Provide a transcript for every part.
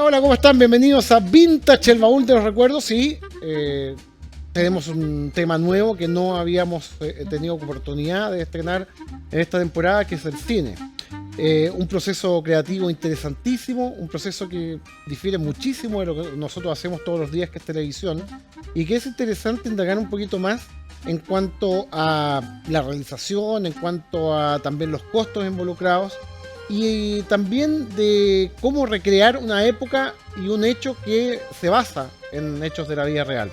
Hola, hola, ¿cómo están? Bienvenidos a Vintage, el baúl de los recuerdos. Y tenemos un tema nuevo que no habíamos tenido oportunidad de estrenar en esta temporada, que es el cine. Un proceso creativo interesantísimo, un proceso que difiere muchísimo de lo que nosotros hacemos todos los días, que es televisión, y que es interesante indagar un poquito más en cuanto a la realización, en cuanto a también los costos involucrados, y también de cómo recrear una época y un hecho que se basa en hechos de la vida real.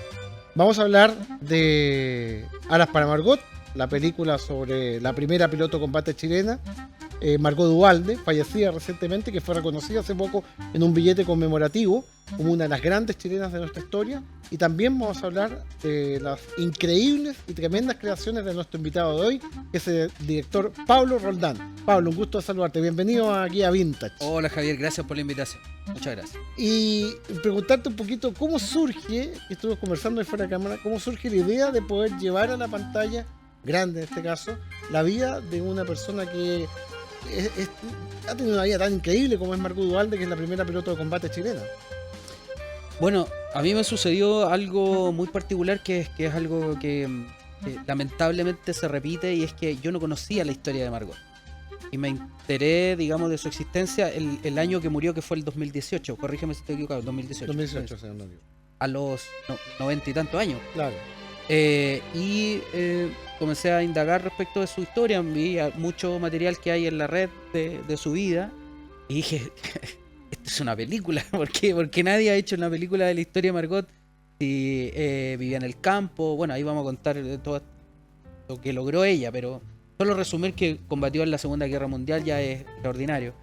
Vamos a hablar de Alas para Margot, la película sobre la primera piloto de combate chilena, Margot Duhalde, fallecida recientemente, que fue reconocida hace poco en un billete conmemorativo como una de las grandes chilenas de nuestra historia. Y también vamos a hablar de las increíbles y tremendas creaciones de nuestro invitado de hoy, que es el director Pablo Roldán. Pablo, un gusto saludarte. Bienvenido aquí a Vintage. Hola Javier, gracias por la invitación. Muchas gracias. Y preguntarte un poquito cómo surge, estuvimos conversando de fuera de cámara, cómo surge la idea de poder llevar a la pantalla, grande en este caso, la vida de una persona que ha tenido una vida tan increíble como es Margot Duhalde, que es la primera piloto de combate chilena. Bueno, a mí me sucedió algo muy particular que es algo que lamentablemente se repite, y es que yo no conocía la historia de Margot. Y me enteré, digamos, de su existencia el año que murió, que fue el 2018. Corrígeme si estoy equivocado, 2018. 2018, señor novio. A los 90 y tantos años. Claro. Comencé a indagar respecto de su historia, vi mucho material que hay en la red de su vida, y dije, esto es una película. ¿Por qué? Porque nadie ha hecho una película de la historia de Margot si vivía en el campo. Bueno, ahí vamos a contar todo lo que logró ella, pero solo resumir que combatió en la Segunda Guerra Mundial ya es extraordinario.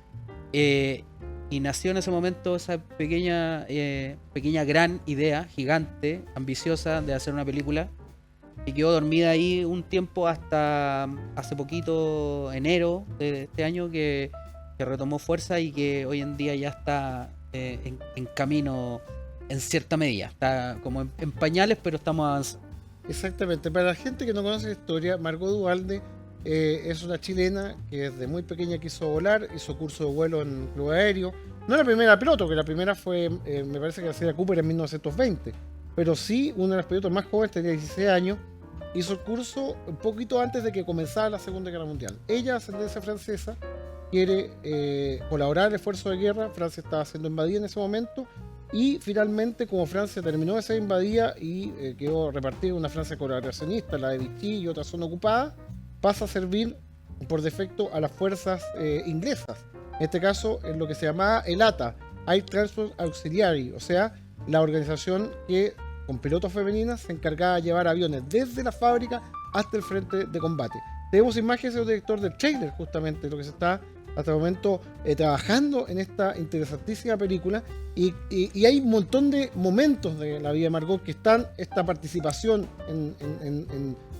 Y nació en ese momento esa pequeña gran idea, gigante, ambiciosa, de hacer una película, y quedó dormida ahí un tiempo hasta hace poquito, enero de este año, que retomó fuerza y que hoy en día ya está en camino en cierta medida. Está como en pañales, pero estamos avanzando. Exactamente. Para la gente que no conoce la historia, Margot Duhalde es una chilena que desde muy pequeña quiso volar, hizo curso de vuelo en club aéreo. No la primera piloto, que la primera fue, me parece que la Cera Cooper en 1920, pero sí una de las pilotos más jóvenes, tenía 16 años, hizo el curso un poquito antes de que comenzara la Segunda Guerra Mundial. Ella, ascendencia francesa, quiere colaborar en el esfuerzo de guerra. Francia estaba siendo invadida en ese momento, y finalmente, como Francia terminó de ser invadida y quedó repartida una Francia colaboracionista, la de Vichy y otra zona ocupada, pasa a servir por defecto a las fuerzas inglesas. En este caso, en lo que se llamaba el ATA, Air Transport Auxiliary, o sea, la organización que con pilotos femeninas se encargaba de llevar aviones desde la fábrica hasta el frente de combate. Tenemos imágenes del director del trailer, justamente lo que se está hasta el momento trabajando en esta interesantísima película, y hay un montón de momentos de la vida de Margot que están, esta participación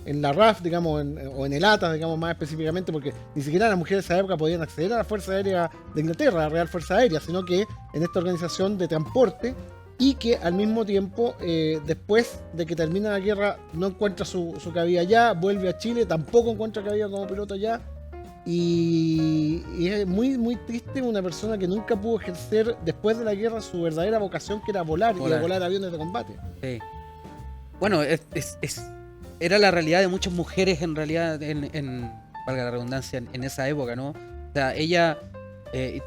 en la RAF, digamos, o en el ATA, digamos, más específicamente, porque ni siquiera las mujeres de esa época podían acceder a la Fuerza Aérea de Inglaterra, la Real Fuerza Aérea, sino que en esta organización de transporte, y que al mismo tiempo, después de que termina la guerra, no encuentra su cabida allá, vuelve a Chile, tampoco encuentra cabida como piloto allá, y es muy, muy triste. Una persona que nunca pudo ejercer después de la guerra su verdadera vocación, que era volar. Y volar aviones de combate. Sí. Bueno, era la realidad de muchas mujeres, en realidad, valga la redundancia, en esa época, ¿no? O sea, ella,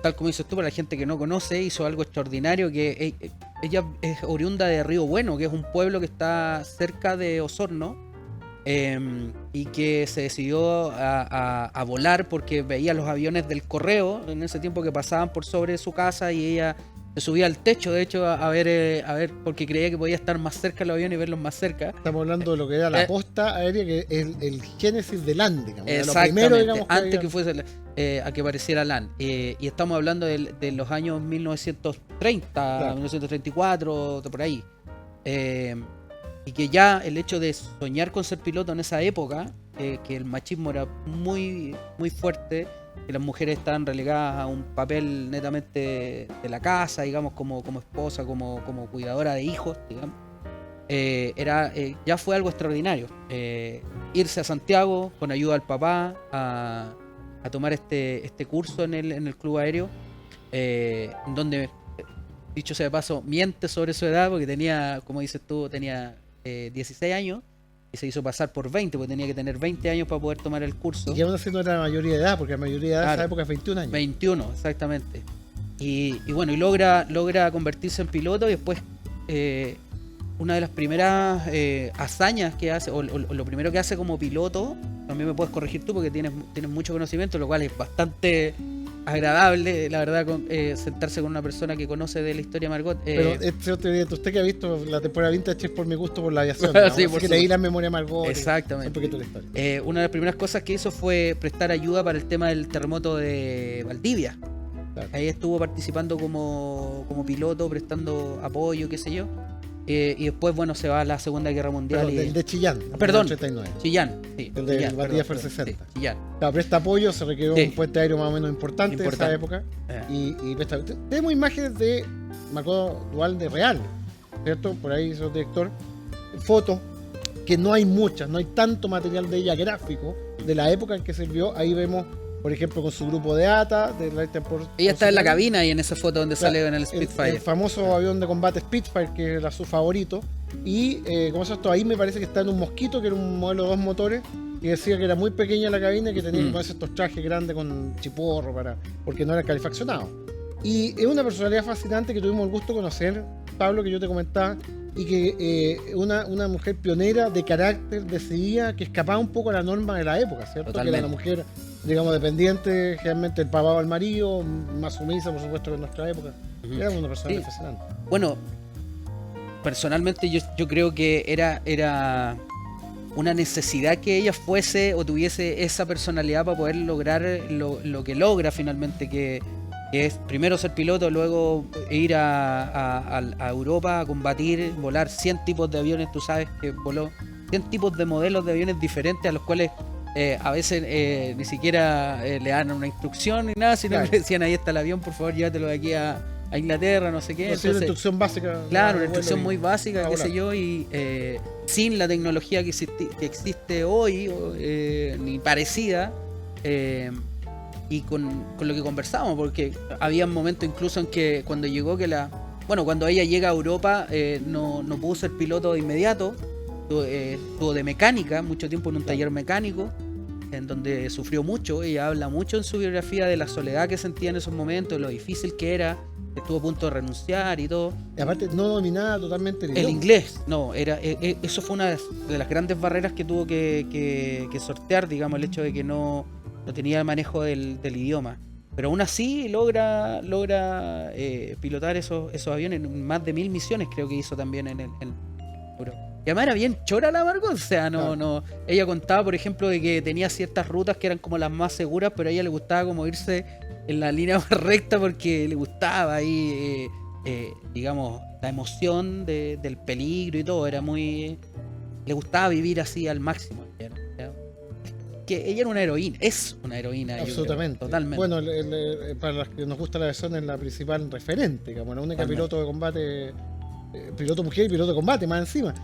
tal como dices tú, para la gente que no conoce, hizo algo extraordinario, que ella es oriunda de Río Bueno, que es un pueblo que está cerca de Osorno, y que se decidió a volar porque veía los aviones del correo en ese tiempo que pasaban por sobre su casa, y ella se subía al techo, de hecho, a ver, porque creía que podía estar más cerca los aviones y verlos más cerca. Estamos hablando de lo que era la posta aérea, que es el génesis de LAN, digamos. Exactamente, lo primero, digamos, antes que fuese a que apareciera LAN. Y estamos hablando de los años 1930, claro. 1934, por ahí. Y que ya el hecho de soñar con ser piloto en esa época, que el machismo era muy, muy fuerte, que las mujeres estaban relegadas a un papel netamente de la casa, digamos, como esposa, como cuidadora de hijos, digamos, ya fue algo extraordinario. Irse a Santiago con ayuda del papá a tomar este curso en el club aéreo, donde dicho sea de paso, miente sobre su edad porque tenía, como dices tú, tenía 16 años y se hizo pasar por 20 porque tenía que tener 20 años para poder tomar el curso. Y aún así no era la mayoría de edad, porque la mayoría de edad en Claro. esa época es 21 años. 21, exactamente. Y bueno, y logra convertirse en piloto y después una de las primeras hazañas que hace, o lo primero que hace como piloto, también me puedes corregir tú porque tienes mucho conocimiento, lo cual es bastante agradable, la verdad, sentarse con una persona que conoce de la historia de Margot. Pero usted que ha visto la temporada vintage es por mi gusto por la aviación, Sí, ¿no? por Así que supuesto. leí la memoria de Margot. Exactamente. Un poquito de la historia. Una de las primeras cosas que hizo fue prestar ayuda para el tema del terremoto de Valdivia. Claro. Ahí estuvo participando como piloto, prestando apoyo, qué sé yo. Y después, bueno, se va a la Segunda Guerra Mundial. Perdón, del de Chillán. en Perdón. 1989. Chillán, sí. El de Chillán, Valdivia perdón, fue el 60. sí, Chillán. Claro, presta apoyo, se requirió Sí. un puente aéreo más o menos importante en esa Importante. época. Eh. Y tenemos imágenes de Margot Duhalde real, ¿cierto? Por ahí hizo el director. Fotos, que no hay muchas, no hay tanto material de ella gráfico de la época en que sirvió. Ahí vemos, por ejemplo, con su grupo de ATA, de Light and Port. Ella está en la cabina y en esa foto donde Claro, sale en el Spitfire. El famoso avión de combate Spitfire, que era su favorito. Y, ¿cómo se llama esto? Ahí me parece que está en un Mosquito, que era un modelo de 2 motores, y decía que era muy pequeña la cabina y que tenía que ponerse estos trajes grandes con chiporro porque no eran calefaccionados. Y es una personalidad fascinante que tuvimos el gusto de conocer, Pablo, que yo te comentaba, y que una mujer pionera de carácter, decidida, que escapaba un poco a la norma de la época, ¿cierto? Totalmente. Que era una mujer, digamos, dependiente, generalmente el papá o el marido, más sumisa, por supuesto, que en nuestra época. Ujú. Era una personalidad Sí. fascinante. Bueno, personalmente yo creo que era una necesidad que ella fuese o tuviese esa personalidad para poder lograr lo que logra finalmente, que es primero ser piloto, luego ir a Europa a combatir, volar 100 tipos de aviones. Tú sabes que voló 100 tipos de modelos de aviones diferentes a los cuales a veces ni siquiera le dan una instrucción ni nada, sino Claro. que le decían: ahí está el avión, por favor llévatelo de aquí a Inglaterra, no sé qué. No sé, una Entonces, instrucción básica. claro, una de instrucción vuelo muy y- básica, a qué sé volar. yo, y sin la tecnología que existe hoy, ni parecida, y con lo que conversamos, porque había momentos incluso en que cuando llegó cuando ella llega a Europa, no pudo ser piloto de inmediato, estuvo de mecánica, mucho tiempo en un taller mecánico, en donde sufrió mucho. Ella habla mucho en su biografía de la soledad que sentía en esos momentos, de lo difícil que era, estuvo a punto de renunciar y todo. Y aparte, no dominaba totalmente el El idioma. inglés, no, eso fue una de las grandes barreras que tuvo que sortear, digamos, el hecho de que no tenía el manejo del idioma. Pero aún así logra pilotar esos aviones, más de 1000 misiones creo que hizo también en Europa. Y además era bien chora la Margot, o sea, Claro. ella contaba, por ejemplo, de que tenía ciertas rutas que eran como las más seguras, pero a ella le gustaba como irse en la línea más recta porque le gustaba ahí, digamos, la emoción del peligro y todo, le gustaba vivir así al máximo. ¿Ya? Que ella era una heroína, es una heroína. yo creo, Absolutamente. totalmente. Bueno, para los que nos gusta la versión es la principal referente, como la única Totalmente. piloto de combate, piloto mujer y piloto de combate, más encima.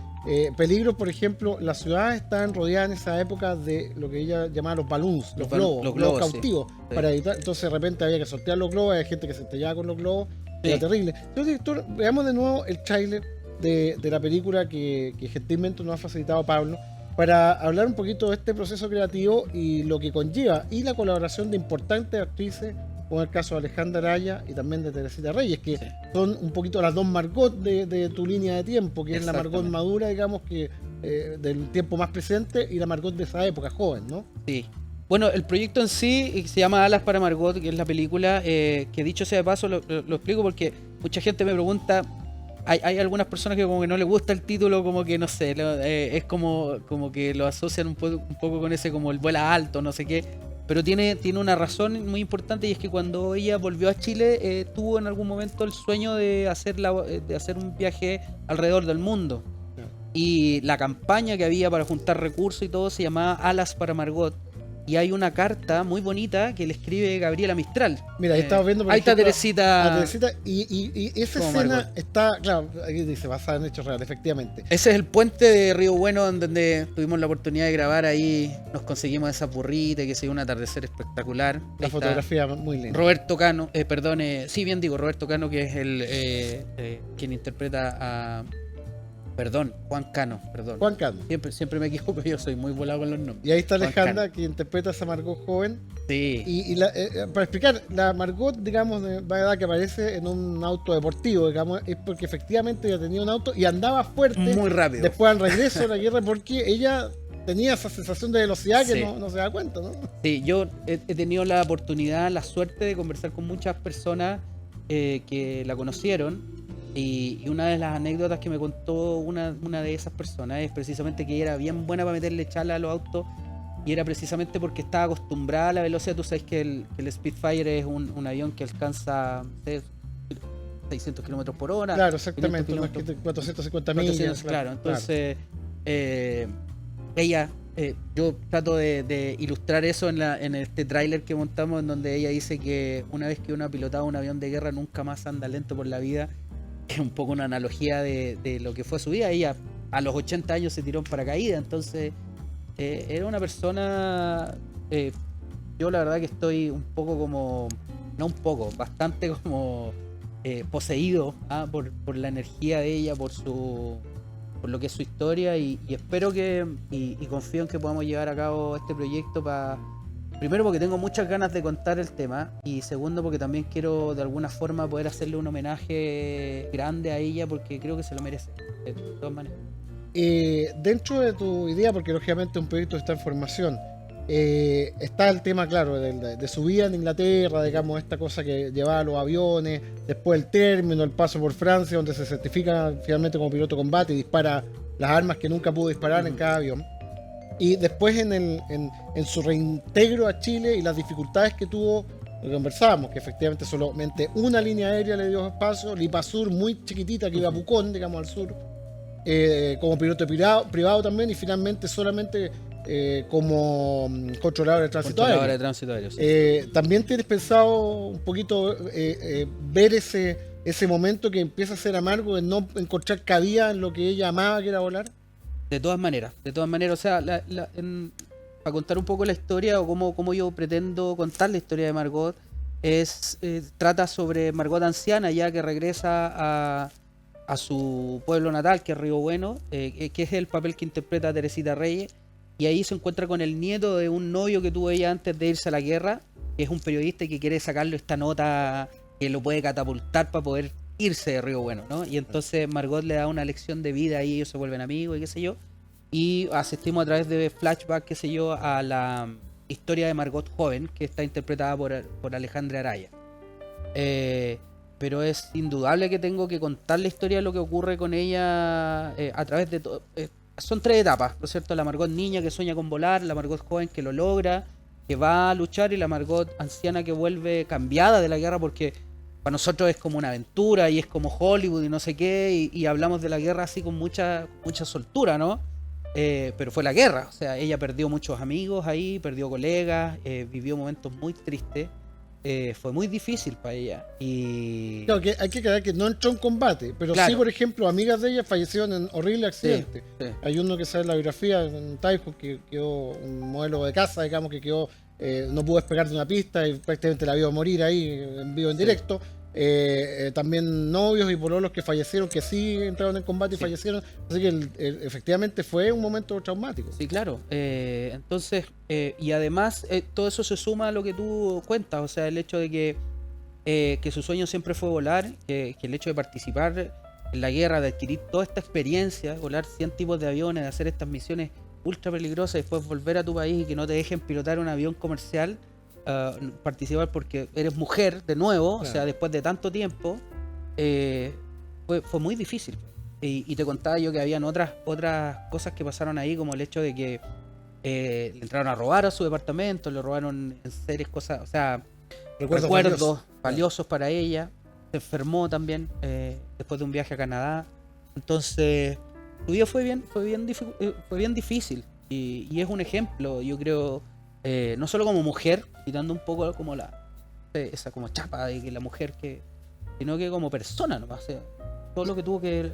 Peligros, por ejemplo, las ciudades estaban rodeadas en esa época de lo que ella llamaba los balloons, los globos sí. cautivos, Sí. para evitar. Entonces, de repente había que sortear los globos, había gente que se estrellaba con los globos, Sí. era terrible. Entonces, director, veamos de nuevo el tráiler de la película que gentilmente nos ha facilitado Pablo, para hablar un poquito de este proceso creativo y lo que conlleva, y la colaboración de importantes actrices, como el caso de Alejandra Araya y también de Teresita Reyes, que Sí. son un poquito las dos Margot de tu línea de tiempo, que es la Margot Exactamente. madura, digamos, que del tiempo más presente, y la Margot de esa época, joven, ¿no? Sí. Bueno, el proyecto en sí se llama Alas para Margot, que es la película, que dicho sea de paso lo explico porque mucha gente me pregunta, hay algunas personas que como que no les gusta el título, como que no sé, es como que lo asocian un poco con ese como el vuela alto, no sé qué, pero tiene una razón muy importante, y es que cuando ella volvió a Chile, tuvo en algún momento el sueño de hacer un viaje alrededor del mundo. Y la campaña que había para juntar recursos y todo se llamaba Alas para Margot. y hay una carta muy bonita que le escribe Gabriela Mistral. Mira, ahí estamos viendo, por ahí está ejemplo, Teresita. a Teresita, y esa como escena Margot. está, claro, aquí dice, basada en hechos reales, efectivamente. Ese es el puente de Río Bueno donde tuvimos la oportunidad de grabar. Ahí nos conseguimos esa burrita que se dio un atardecer espectacular. La Ahí está fotografía muy linda. Roberto Cano, perdón, sí, bien digo, Roberto Cano, que es el quien interpreta a... Perdón, Juan Cano, perdón. Juan Cano. Siempre me equivoco, yo soy muy volado con los nombres. Y ahí está Juan Alejandra, que interpreta a esa Margot joven. Sí. Para explicar, la Margot, digamos, de edad que aparece en un auto deportivo, digamos, es porque efectivamente ella tenía un auto y andaba fuerte. Muy rápido. Después al regreso de la guerra, porque ella tenía esa sensación de velocidad que Sí. no se da cuenta, ¿no? Sí, yo he tenido la oportunidad, la suerte de conversar con muchas personas que la conocieron. Y una de las anécdotas que me contó una de esas personas es precisamente que ella era bien buena para meterle chala a los autos. Y era precisamente porque estaba acostumbrada a la velocidad. Tú sabes que el Spitfire es un avión que alcanza 600 kilómetros por hora. Claro, exactamente, 500 unas kilómetros, 450 millas. 400, claro. Entonces, ella, yo trato de ilustrar eso en este tráiler que montamos, en donde ella dice que una vez que uno ha pilotado un avión de guerra nunca más anda lento por la vida. Es un poco una analogía de lo que fue su vida. Ella a los 80 años se tiró en paracaídas, entonces era una persona, yo la verdad que estoy un poco como, no un poco, bastante como poseído por la energía de ella, por lo que es su historia, y espero que, y confío en que podamos llevar a cabo este proyecto primero porque tengo muchas ganas de contar el tema, y segundo porque también quiero de alguna forma poder hacerle un homenaje grande a ella, porque creo que se lo merece, de todas maneras. Dentro de tu idea, porque lógicamente un proyecto está en formación, está el tema, claro, de su vida en Inglaterra, digamos, esta cosa que llevaba los aviones, después el término, el paso por Francia, donde se certifica finalmente como piloto de combate y dispara las armas que nunca pudo disparar en cada avión. Y después en su reintegro a Chile y las dificultades que tuvo, lo que conversábamos, que efectivamente solamente una línea aérea le dio espacio, Lipasur muy chiquitita que iba a Pucón, digamos, al sur, como piloto privado también, y finalmente solamente como controlador de tránsito aéreo. Sí. También tienes pensado un poquito ver ese momento que empieza a ser amargo de no encontrar cabida en lo que ella amaba, que era volar. De todas maneras, o sea, para contar un poco la historia, o cómo yo pretendo contar la historia de Margot, trata sobre Margot anciana ya que regresa a su pueblo natal, que es Río Bueno, que es el papel que interpreta Teresita Reyes, y ahí se encuentra con el nieto de un novio que tuvo ella antes de irse a la guerra, que es un periodista y que quiere sacarle esta nota que lo puede catapultar para poder irse de Río Bueno, ¿no? Y entonces Margot le da una lección de vida y ellos se vuelven amigos y qué sé yo. Y asistimos a través de flashback, qué sé yo, a la historia de Margot joven, que está interpretada por Alejandra Araya. Pero es indudable que tengo que contar la historia de lo que ocurre con ella a través de todo. Son 3 etapas, ¿no es cierto? La Margot niña que sueña con volar, la Margot joven que lo logra, que va a luchar, y la Margot anciana que vuelve cambiada de la guerra, porque para nosotros es como una aventura y es como Hollywood y no sé qué, y hablamos de la guerra así con mucha soltura, ¿no? Pero fue la guerra, o sea, ella perdió muchos amigos ahí, perdió colegas, vivió momentos muy tristes, fue muy difícil para ella. Y claro, que hay que aclarar que no entró en combate, pero claro, sí, por ejemplo, amigas de ella fallecieron en horrible accidente. Sí. Hay uno que sale en la biografía, un Typhoon, que quedó un modelo de casa, digamos, que quedó, no pudo despegar de una pista y prácticamente la vio morir ahí en vivo, en directo. También novios y pololos que fallecieron, que sí entraron en combate y fallecieron, así que efectivamente fue un momento traumático. Sí, claro. Entonces, y además todo eso se suma a lo que tú cuentas, o sea, el hecho de que su sueño siempre fue volar, que el hecho de participar en la guerra, de adquirir toda esta experiencia, volar 100 tipos de aviones, de hacer estas misiones ultra peligrosas, y después volver a tu país y que no te dejen pilotar un avión comercial, participar porque eres mujer de nuevo, claro. O sea, después de tanto tiempo, fue muy difícil. Y te contaba yo que habían otras cosas que pasaron ahí, como el hecho de que le entraron a robar a su departamento, le robaron en series cosas, o sea, recuerdos valiosos para ella. Se enfermó también después de un viaje a Canadá. Entonces, su vida fue bien difícil. Y es un ejemplo, yo creo, no solo como mujer, quitando un poco como esa como chapa de que la mujer sino que como persona nomás, o sea, todo lo que tuvo que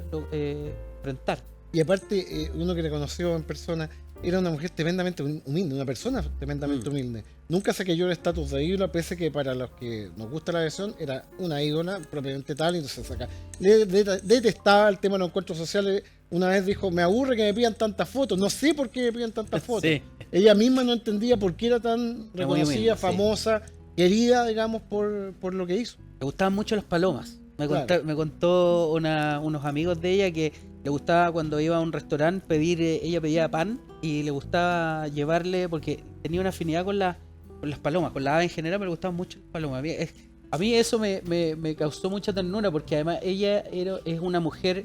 enfrentar. Y aparte, uno que le conoció en persona, era una mujer tremendamente humilde, una persona tremendamente humilde. Nunca se cayó el estatus de ídola, pese que para los que nos gusta la versión, era una ídola propiamente tal, y entonces acá detestaba el tema de los encuentros sociales. Una vez dijo, me aburre que me pidan tantas fotos, no sé por qué me pidan tantas fotos. Sí. Ella misma no entendía por qué era tan reconocida, humilde, famosa, querida, digamos, por lo que hizo. Le gustaban mucho las palomas. Claro. Me contó unos amigos de ella que le gustaba cuando iba a un restaurante pedir, ella pedía pan y le gustaba llevarle, porque tenía una afinidad con las palomas, con las aves en general, pero le gustaban mucho las palomas. A mí eso me causó mucha ternura, porque además ella es una mujer,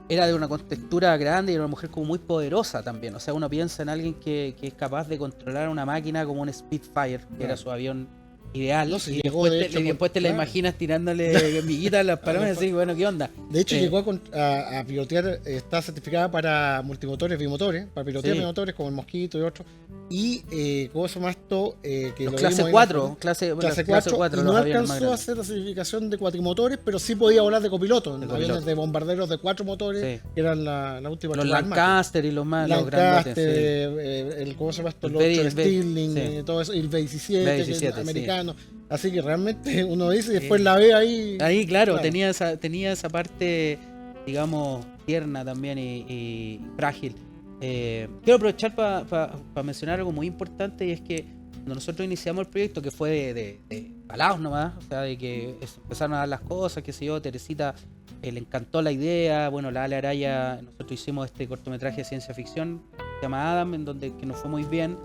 era de una contextura grande y era una mujer como muy poderosa también. O sea, uno piensa en alguien que es capaz de controlar una máquina como un Spitfire, que era su avión ideal, No, sí, y llegó, después te la imaginas tirándole miguitas a las palomas y así, bueno, ¿qué onda? De hecho, llegó a pilotear, está certificada para multimotores, bimotores, para pilotear Sí. bimotores como el Mosquito y otros. Y ¿cómo se llama esto? Que Los lo clase vimos ahí 4, clase 4, y los no aviones más alcanzó a grandes. hacer la certificación de cuatrimotores, pero sí podía volar de copiloto, en copiloto. aviones de bombarderos de 4 motores, Sí. que eran la última. Los chupada del mate. Lancaster y los más, los Lancaster, grandotes, sí. ¿cómo se llama esto? El Los B- otros, Stirling, sí. todo eso, y el B-17, que es B-17, sí. americano. Así que realmente uno dice y después la ve ahí. Ahí, claro, tenía esa parte, digamos, tierna también y frágil. Quiero aprovechar para mencionar algo muy importante, y es que cuando nosotros iniciamos el proyecto, que fue de palaos nomás, o sea, de que empezaron a dar las cosas, qué sé yo, Teresita le encantó la idea, bueno, la Ale Araya, nosotros hicimos este cortometraje de ciencia ficción, se llama Adam, en donde que nos fue muy bien,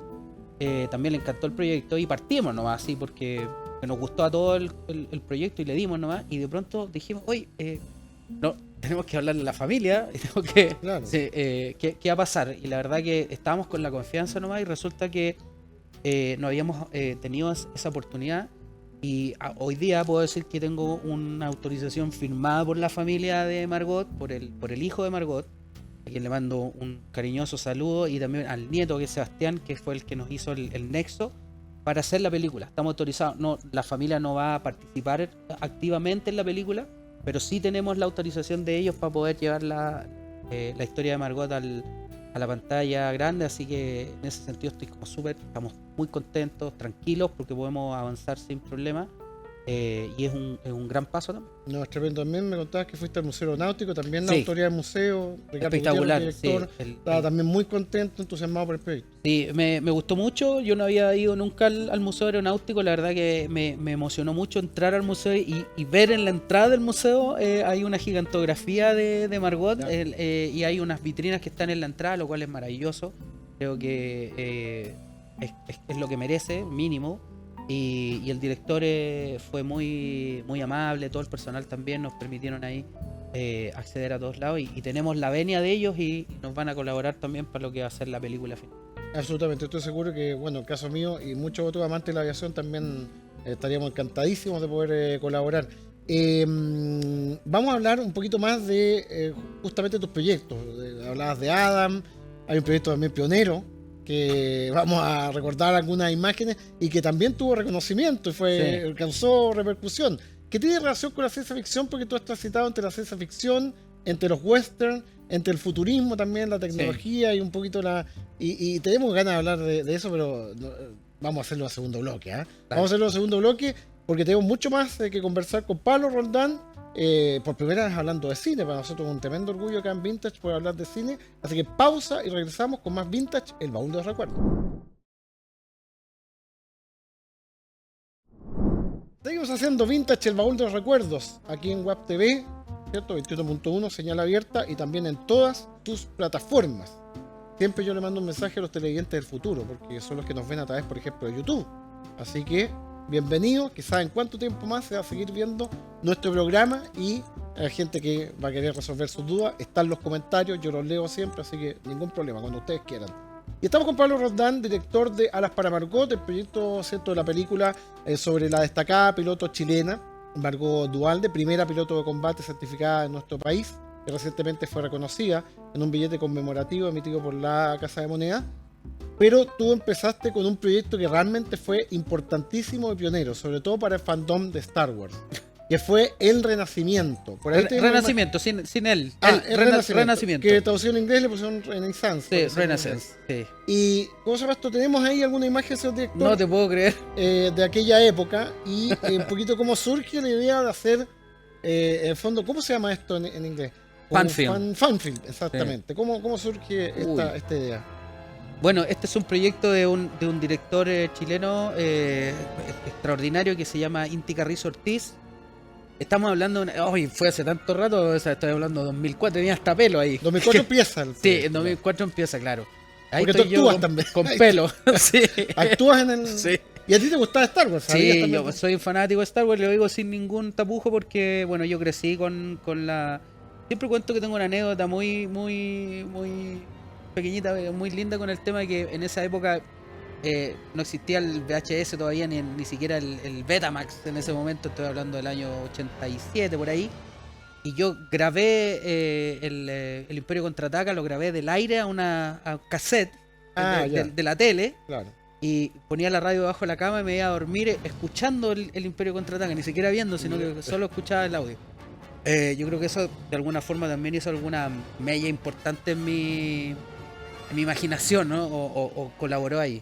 también le encantó el proyecto y partimos nomás así, porque nos gustó a todo el proyecto y le dimos nomás, y de pronto dijimos, oye, no, tenemos que hablarle a la familia, y tenemos que, Claro. ¿qué va a pasar? Y la verdad que estábamos con la confianza nomás, y resulta que no habíamos tenido esa oportunidad, y hoy día puedo decir que tengo una autorización firmada por la familia de Margot, por el hijo de Margot, a quien le mando un cariñoso saludo, y también al nieto, que es Sebastián, que fue el que nos hizo el nexo para hacer la película. Estamos autorizados, no, la familia no va a participar activamente en la película, pero sí tenemos la autorización de ellos para poder llevar la historia de Margot a la pantalla grande, así que en ese sentido estoy como estamos muy contentos, tranquilos, porque podemos avanzar sin problema, y es un gran paso también. No, es tremendo. También me contabas que fuiste al Museo Aeronáutico, también la Sí. autoridad del museo, Ricardo Espectacular, Gutiérrez, sí. director, estaba también muy contento, entusiasmado por el proyecto. Sí, me gustó mucho. Yo no había ido nunca al Museo Aeronáutico. La verdad que me emocionó mucho entrar al museo y ver en la entrada del museo hay una gigantografía de Margot, y hay unas vitrinas que están en la entrada, lo cual es maravilloso. Creo que es lo que merece, mínimo. Y el director fue muy, muy amable, todo el personal también nos permitieron ahí acceder a todos lados, y tenemos la venia de ellos, y nos van a colaborar también para lo que va a ser la película final. Absolutamente, estoy seguro que, bueno, en el caso mío y muchos otros amantes de la aviación también estaríamos encantadísimos de poder colaborar. Vamos a hablar un poquito más de justamente tus proyectos. Hablabas de Adam, hay un proyecto también pionero, que vamos a recordar algunas imágenes y que también tuvo reconocimiento y alcanzó repercusión, que tiene relación con la ciencia ficción, porque tú has transitado entre la ciencia ficción, entre los westerns, entre el futurismo también, la tecnología, y un poquito y tenemos ganas de hablar de eso, pero vamos a hacerlo en segundo bloque, ¿eh? Vamos a hacerlo en segundo bloque porque tenemos mucho más que conversar con Pablo Roldán, por primera vez hablando de cine. Para nosotros es un tremendo orgullo acá en Vintage poder hablar de cine, así que pausa y regresamos con más Vintage, el baúl de los recuerdos. Seguimos haciendo Vintage, el baúl de los recuerdos, aquí en Web TV, ¿cierto? 21.1, señal abierta, y también en todas tus plataformas. Siempre yo le mando un mensaje a los televidentes del futuro, porque son los que nos ven a través, por ejemplo, de YouTube. Así que, bienvenido, quizás en cuánto tiempo más se va a seguir viendo nuestro programa, y hay gente que va a querer resolver sus dudas. Están los comentarios, yo los leo siempre, así que ningún problema, cuando ustedes quieran. Y estamos con Pablo Roldán, director de Alas para Margot, el proyecto, ¿cierto?, de la película sobre la destacada piloto chilena Margot Duhalde, primera piloto de combate certificada en nuestro país, que recientemente fue reconocida en un billete conmemorativo emitido por la Casa de Moneda. pero tú empezaste con un proyecto que realmente fue importantísimo y pionero, sobre todo para el fandom de Star Wars, que fue El Renacimiento. Por ahí Renacimiento, sin él. El Renacimiento. Que traducido en inglés le pusieron Renaissance. Sí, Renaissance. Sí. Y, ¿cómo se llama esto? ¿Tenemos ahí alguna imagen, señor director? No te puedo creer. De aquella época, y un poquito cómo surge la idea de hacer, en el fondo, ¿cómo se llama esto en inglés? Fanfilm. Fanfilm, exactamente. Sí. ¿Cómo surge esta idea? Bueno, este es un proyecto de un director chileno extraordinario que se llama Inti Carrizo Ortiz. Estamos hablando, fue hace tanto rato, o sea, estoy hablando de 2004, tenía hasta pelo ahí. 2004 empieza. Sí, en 2004 empieza, claro. Ahí porque tú actúas también. Con pelo. Sí. Actúas en el... Sí. ¿Y a ti te gustaba Star Wars? Sí, yo soy un fanático de Star Wars, lo digo sin ningún tapujo porque, bueno, yo crecí con la... Siempre cuento que tengo una anécdota muy pequeñita, muy linda con el tema de que en esa época no existía el VHS todavía, ni siquiera el Betamax en ese momento, estoy hablando del año 87 por ahí, y yo grabé el Imperio Contraataca, lo grabé del aire a un cassette de la tele, claro. Y ponía la radio debajo de la cama y me iba a dormir escuchando el Imperio Contraataca, ni siquiera viendo, sino que solo escuchaba el audio. Yo creo que eso de alguna forma también hizo alguna mella importante en mi imaginación, ¿no? O colaboró ahí.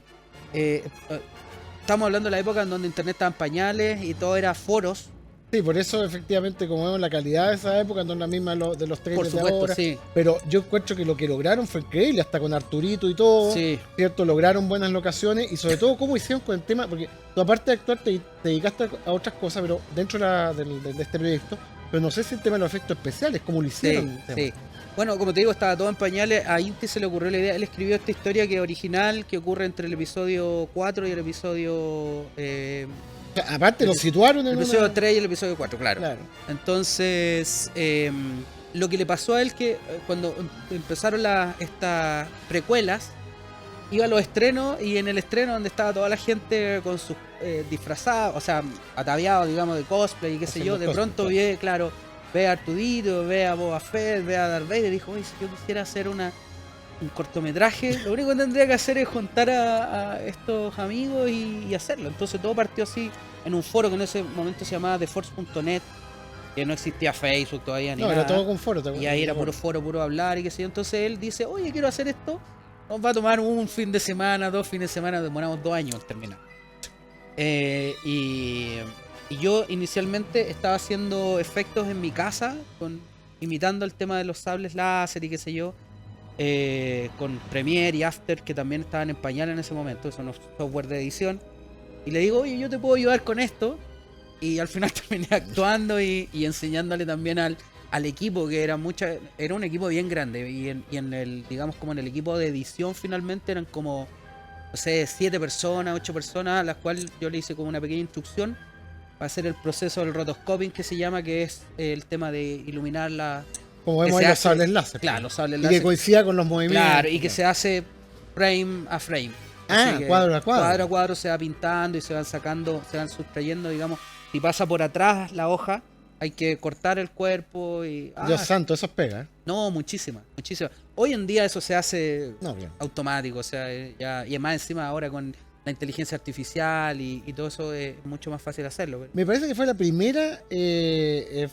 Estamos hablando de la época en donde internet estaba en pañales y todo era foros. Sí, por eso efectivamente, como vemos, la calidad de esa época no es la misma de los trailers de ahora. Sí. Pero yo encuentro que lo que lograron fue increíble, hasta con Arturito y todo, sí. ¿Cierto? Lograron buenas locaciones y sobre todo cómo hicieron con el tema, porque tú aparte de actuar te dedicaste a otras cosas, pero dentro de este proyecto, pero no sé si el tema de los efectos especiales, cómo lo hicieron. Sí. Bueno, como te digo, estaba todo en pañales. A Inti se le ocurrió la idea. Él escribió esta historia que es original, que ocurre entre el episodio 4 y el episodio... aparte lo situaron en el episodio 3 y el episodio 4, claro. Entonces, lo que le pasó a él que cuando empezaron estas precuelas, iba a los estrenos y en el estreno donde estaba toda la gente con sus disfrazados, o sea, ataviados, digamos, de cosplay y qué sé yo, de pronto ve a Artudito, ve a Boba Fett, ve a Darth Vader y dijo, oye, si yo quisiera hacer un cortometraje, lo único que tendría que hacer es juntar a estos amigos y hacerlo. Entonces todo partió así en un foro que en ese momento se llamaba TheForce.net, que no existía Facebook todavía ni nada. No, era todo con foro. Y ahí era puro foro, puro hablar y qué sé yo. Entonces él dice, oye, quiero hacer esto, nos va a tomar un fin de semana, 2 fines de semana, demoramos 2 años en terminar. Y yo inicialmente estaba haciendo efectos en mi casa, imitando el tema de los sables láser y qué sé yo, con Premiere y After, que también estaban en pañal en ese momento, son los software de edición. Y le digo, oye, yo te puedo ayudar con esto. Y al final terminé actuando y enseñándole también al equipo, que era un equipo bien grande. Y en el, digamos, como en el equipo de edición finalmente eran como, no sé, 7 personas, 8 personas, a las cuales yo le hice como una pequeña instrucción para hacer el proceso del rotoscoping, que se llama, que es el tema de iluminar como vemos ahí los sables láser. Claro, los sables láser. Y que coincida con los movimientos. Claro, y que se hace frame a frame. Cuadro a cuadro. Cuadro a cuadro se va pintando y se van sustrayendo, digamos. Si pasa por atrás la hoja, hay que cortar el cuerpo y... Dios santo, eso es pega, ¿eh? No, muchísima. Hoy en día eso se hace automático, o sea, y además encima ahora con la inteligencia artificial y todo eso es mucho más fácil hacerlo. Me parece que fue la primera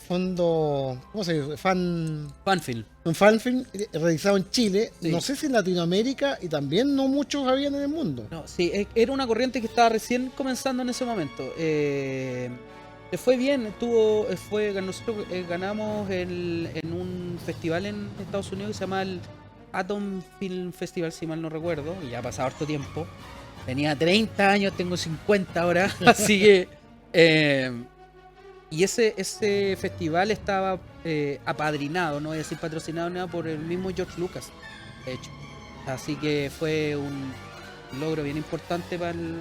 fondo, ¿cómo se dice? Fanfilm. Un fanfilm realizado en Chile, sí. No sé si en Latinoamérica, y también no muchos habían en el mundo. No, sí, era una corriente que estaba recién comenzando en ese momento. Le fue bien, nosotros ganamos en un festival en Estados Unidos que se llama el Atom Film Festival, si mal no recuerdo, y ya ha pasado harto tiempo. Tenía 30 años, tengo 50 ahora, así que... y ese festival estaba apadrinado, no voy a decir patrocinado nada, por el mismo George Lucas, de hecho. Así que fue un logro bien importante para el...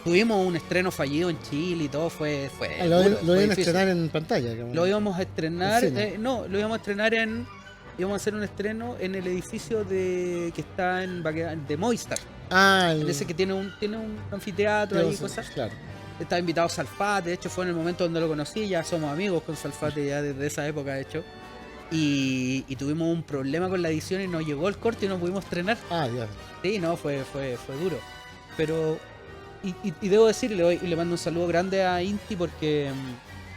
Tuvimos un estreno fallido en Chile y todo, fue lo iban a estrenar en pantalla. Lo íbamos a estrenar, lo íbamos a estrenar íbamos a hacer un estreno en el edificio que está de Movistar. Ese que tiene un anfiteatro y cosas. Claro. Estaba invitado Salfate, de hecho fue en el momento donde lo conocí, ya somos amigos con Salfate ya desde esa época, de hecho. y tuvimos un problema con la edición y nos llegó el corte y no pudimos estrenar. Ah, ya. Sí, no, fue duro. Pero, y debo decir, y le mando un saludo grande a Inti porque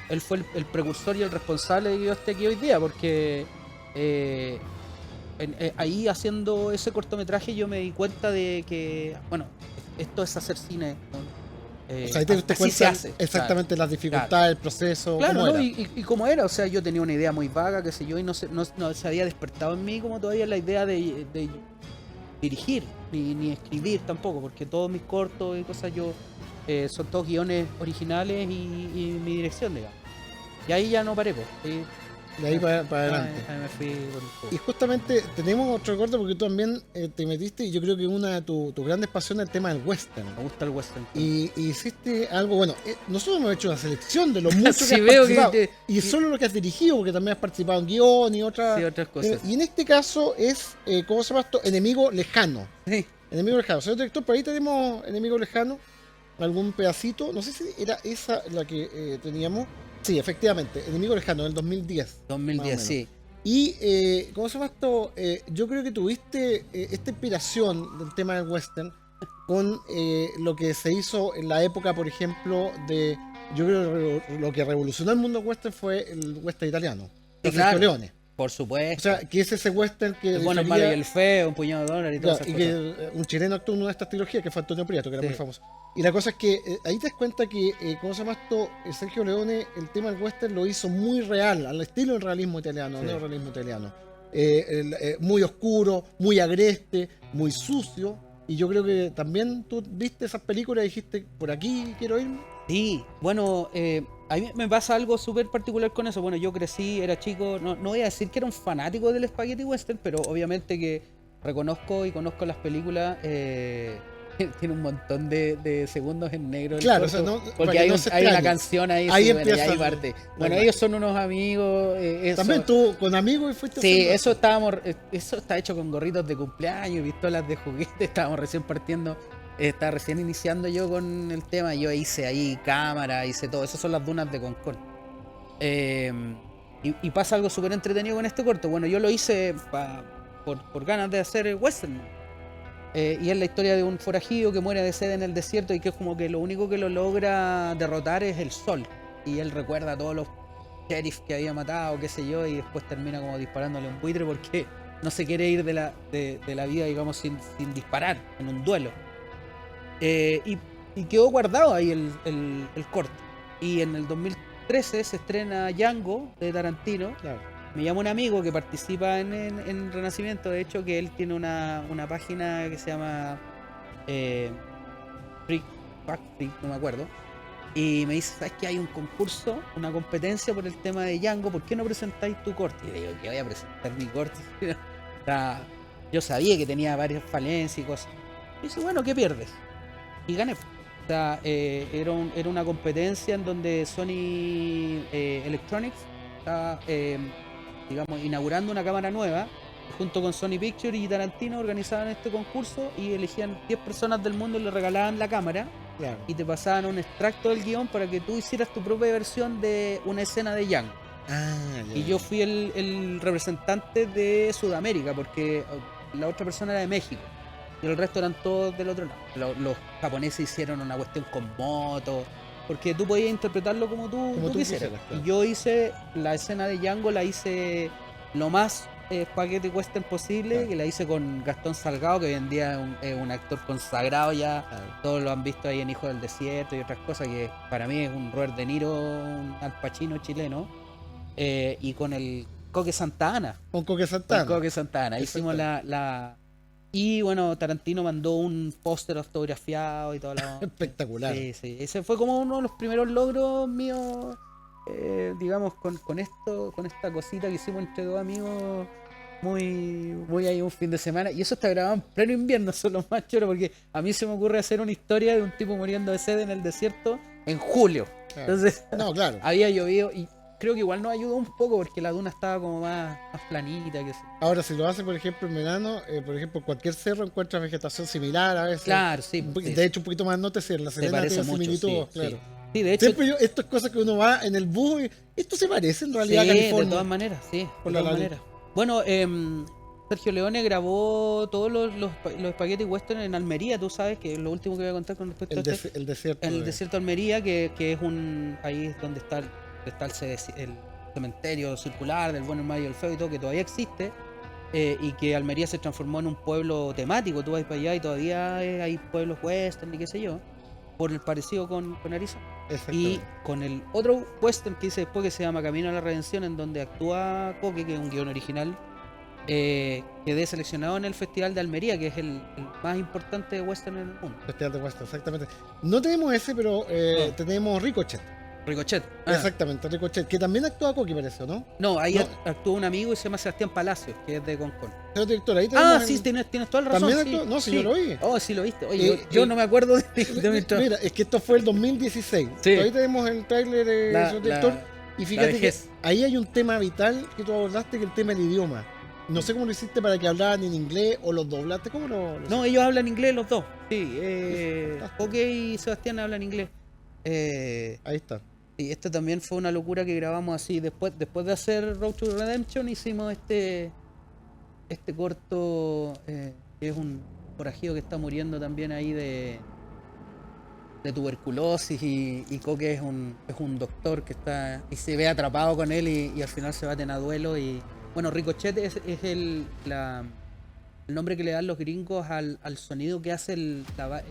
él fue el precursor y el responsable de que yo esté aquí hoy día, porque ahí haciendo ese cortometraje yo me di cuenta de que, bueno, esto es hacer cine, ¿no? O sea, ahí te Así cuenta se hace, exactamente claro, las dificultades, claro. el proceso, Claro, cómo ¿no? era. Y cómo era, o sea, yo tenía una idea muy vaga, qué sé yo, y no se había despertado en mí como todavía la idea de dirigir, ni escribir tampoco, porque todos mis cortos y cosas yo son todos guiones originales y mi dirección, digamos. Y ahí ya no paré, pues. De ahí para adelante. Ahí me fui con todo. Y justamente tenemos otro corte porque tú también te metiste, y yo creo que una de tus grandes pasiones es el tema del western. Me gusta el western. Y hiciste algo, bueno, nosotros hemos hecho una selección de los muchos Sí, que has veo participado. Y solo lo que has dirigido, porque también has participado en guión y otras. Sí, otras cosas. Y en este caso es, ¿cómo se llama esto? Enemigo Lejano. Sí. Enemigo Lejano. Señor director, por ahí tenemos Enemigo Lejano, algún pedacito. No sé si era esa la que teníamos. Sí, efectivamente, Enemigo Lejano, del 2010. 2010, sí. Y, ¿cómo se llama esto? Yo creo que tuviste esta inspiración del tema del western con lo que se hizo en la época, por ejemplo, de... Yo creo que lo que revolucionó el mundo western fue el western italiano. Sí, de claro. Sergio Leone. Por O supuesto. sea, que es ese western que... El bueno, el malo y el feo, un puñado de dólares y todas Claro, esas y cosas. que un chileno actuó en una de estas trilogías, que fue Antonio Prieto, que era Sí. muy famoso. Y la cosa es que ahí te das cuenta que, ¿cómo se llama esto? Sergio Leone, el tema del western lo hizo muy real, al estilo del realismo italiano, Sí. neorrealismo italiano. Muy oscuro, muy agreste, muy sucio. Y yo creo que también tú viste esas películas y dijiste, por aquí quiero irme. Sí, bueno, a mí me pasa algo súper particular con eso. Bueno, yo crecí, era chico, no voy a decir que era un fanático del spaghetti western, pero obviamente que reconozco y conozco las películas. Tiene un montón de segundos en negro. El Claro, corto, o sea, no, porque para hay, que no se hay una extrañe. canción ahí, Ahí sí, bueno, y empieza ahí parte. la Bueno, cosa. ellos son unos amigos. Eso, También tú con amigos y fuiste sí, haciendo eso estábamos, eso está hecho con gorritos de cumpleaños y pistolas de juguete. Estábamos recién partiendo. Estaba recién iniciando yo con el tema. Yo hice ahí cámara, hice todo. Esas son las dunas de Concón. Y pasa algo súper entretenido con este corto. Bueno, yo lo hice por ganas de hacer western. Y es la historia de un forajido que muere de sed en el desierto y que es como que lo único que lo logra derrotar es el sol. Y él recuerda a todos los sheriffs que había matado, qué sé yo, y después termina como disparándole a un buitre porque no se quiere ir de la vida, digamos, sin disparar en un duelo. Y quedó guardado ahí el corto. Y en el 2013 se estrena Django de Tarantino. Claro. Me llama un amigo que participa en Renacimiento, de hecho, que él tiene una página que se llama Freak, no me acuerdo. Y me dice, ¿sabes que hay un concurso, una competencia por el tema de Django? ¿Por qué no presentáis tu corte? Y le digo, ¿qué voy a presentar mi corte? O sea, yo sabía que tenía varias falencias y cosas. Y dice, bueno, ¿qué pierdes? Y gané. O sea, era una competencia en donde Sony Electronics estaba, digamos, inaugurando una cámara nueva. Junto con Sony Pictures y Tarantino organizaban este concurso y elegían 10 personas del mundo y le regalaban la cámara. Claro. Y te pasaban un extracto del guión para que tú hicieras tu propia versión de una escena de Django. Ah, ya. Y yo fui el representante de Sudamérica, porque la otra persona era de México. Y el resto eran todos del otro lado. Los japoneses hicieron una cuestión con motos, porque tú podías interpretarlo como tú quisieras. Claro. Y yo hice la escena de Django, la hice lo más spaghetti western posible, Claro. que la hice con Gastón Salgado, que hoy en día es un actor consagrado ya. Claro. Todos lo han visto ahí en Hijo del Desierto y otras cosas, que para mí es un Robert De Niro, un Al Pacino chileno. Y con el Coque Santana. Con Coque Santana. Con Coque Santana. Hicimos la... Y bueno, Tarantino mandó un póster autografiado y toda la... Espectacular. Sí, sí. Ese fue como uno de los primeros logros míos, digamos, con esta cosita que hicimos entre dos amigos. Muy ahí un fin de semana. Y eso está grabado en pleno invierno, son los más choros, porque a mí se me ocurre hacer una historia de un tipo muriendo de sed en el desierto en julio. Claro. Entonces, No, claro. había llovido y creo que igual nos ayudó un poco porque la duna estaba como más planita. Que Ahora, si lo hace, por ejemplo, en verano, por ejemplo, en cualquier cerro encuentras vegetación similar a veces. Claro, sí. De hecho, un poquito más no te sé, la Serena parece tiene mucho, similitud, sí, claro. sí. Sí, de hecho, Siempre yo, estas cosas que uno va en el bus, esto se parece en realidad a sí, California. de todas maneras, sí, Por de la todas nariz. maneras. Bueno, Sergio Leone grabó todos los spaghetti western en Almería, tú sabes, que es lo último que voy a contar con respecto a El desierto. en el desierto de Almería, que es un país donde está el cementerio circular del bueno, el malo y el feo y todo, que todavía existe, y que Almería se transformó en un pueblo temático. Tú vas para allá y todavía hay pueblos western y qué sé yo, por el parecido con Arizona. Y Exactamente. con el otro western que hice después, que se llama Camino a la Redención, en donde actúa Coque, que es un guión original, quedé seleccionado en el Festival de Almería, que es el más importante de western en el mundo. Festival de Western, exactamente. No tenemos ese, pero No. tenemos Ricochet. Ricochet. Exactamente, Ricochet, que también actúa Coqui, parece, ¿no? No, ahí No. actuó un amigo y se llama Sebastián Palacios, que es de Concon. Señor director, ahí tenemos. Ah, sí, tienes toda la razón. ¿También sí, actuó? No, si sí. yo lo vi. Oh, sí lo viste. Oye, Eh, yo eh, no me acuerdo de mi trabajo. Mira, es que esto fue el 2016. Sí. Ahí tenemos el trailer de señor director. Y fíjate que vejez. ahí hay un tema vital que tú abordaste, que es el tema del idioma. No sé cómo lo hiciste para que hablaran en inglés o los doblaste. ¿Cómo lo No, ellos hablan inglés los dos. Sí, Fantástico. Coque y Sebastián hablan inglés. Ahí está. Y esto también fue una locura que grabamos así. Después de hacer Road to Redemption, hicimos este corto, que es un forajido que está muriendo también ahí de tuberculosis, y Coque es un doctor que está y se ve atrapado con él, y al final se baten a duelo. Y bueno, Ricochet es el nombre que le dan los gringos al sonido que hace la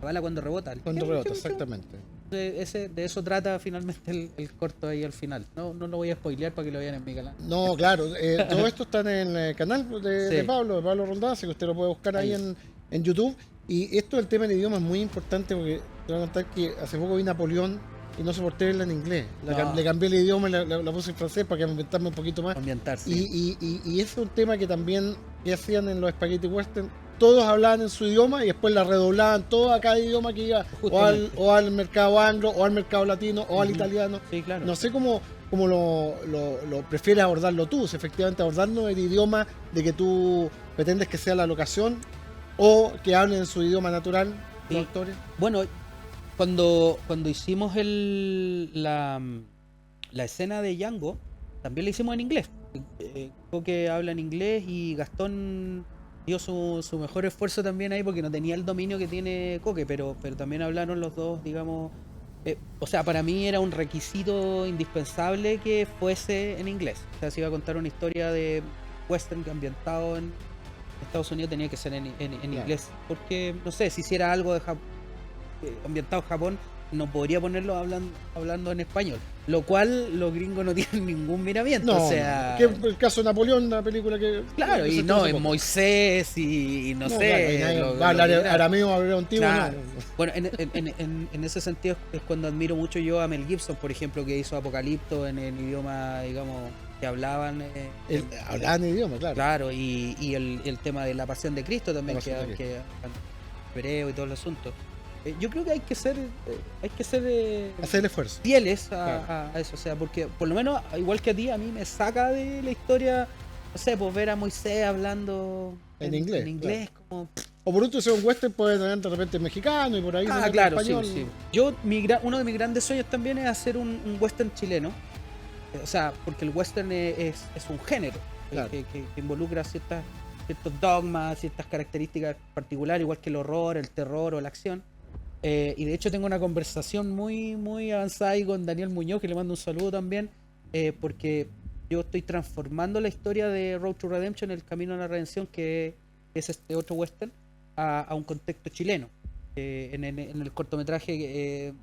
bala cuando rebota. Cuando rebota, exactamente. De eso trata finalmente el corto ahí al final. No lo voy a spoilear para que lo vean en mi canal. No, claro, todo esto está en el canal de Sí. Pablo Roldán, así que usted lo puede buscar ahí en YouTube. Y esto del tema del idioma es muy importante, porque te voy a contar que hace poco vi Napoleón y no soporté verla en inglés. No. Le cambié el idioma y la puse en francés para que ambientarme un poquito más. Ambientarse. Y ese es un tema que también que hacían en los Spaghetti Western. Todos hablaban en su idioma y después la redoblaban todo a cada idioma que iba, Justamente. o al mercado anglo, o al mercado latino, o al italiano. Sí, claro. No sé cómo lo prefieres abordarlo tú, si efectivamente abordarlo el idioma de que tú pretendes que sea la locación, o que hablen en su idioma natural Sí. los actores. Bueno, cuando hicimos la escena de Django, también la hicimos en inglés. Coque habla en inglés y Gastón dio su mejor esfuerzo también ahí, porque no tenía el dominio que tiene Coque, pero también hablaron los dos, digamos. O sea, para mí era un requisito indispensable que fuese en inglés. O sea, si iba a contar una historia de western ambientado en Estados Unidos, tenía que ser en Claro. inglés. Porque, no sé, si hiciera algo de ambientado en Japón, no podría ponerlo hablando en español. Lo cual los gringos no tienen ningún miramiento. No, o sea, que el caso de Napoleón, la película que. claro, que y se no, hace en poco. Moisés y no sé. claro, y nadie lo va a hablar que era. arameo, hebreo antiguo, Claro. no. Bueno, en ese sentido es cuando admiro mucho yo a Mel Gibson, por ejemplo, que hizo Apocalipto en el idioma, digamos, que hablaban. Hablaban idioma, claro. Claro, y el tema de la pasión de Cristo también, La Pasión de que hebreo y todo el asunto. Yo creo que hay que ser Hacer el esfuerzo. fieles Claro. a eso, o sea, porque por lo menos, igual que a ti, a mí me saca de la historia, no sé, pues ver a Moisés hablando En inglés, como... O por último, si es un western, puede tener de repente mexicano y por ahí. Ah, tener claro, español. sí. Yo, uno de mis grandes sueños también es hacer un western chileno. O sea, porque el western es un género, Claro. que involucra ciertos dogmas, ciertas características particulares, igual que el horror, el terror o la acción. Y de hecho tengo una conversación muy, muy avanzada ahí con Daniel Muñoz, que le mando un saludo también, porque yo estoy transformando la historia de Road to Redemption, el camino a la redención, que es este otro western, a un contexto chileno. En el cortometraje,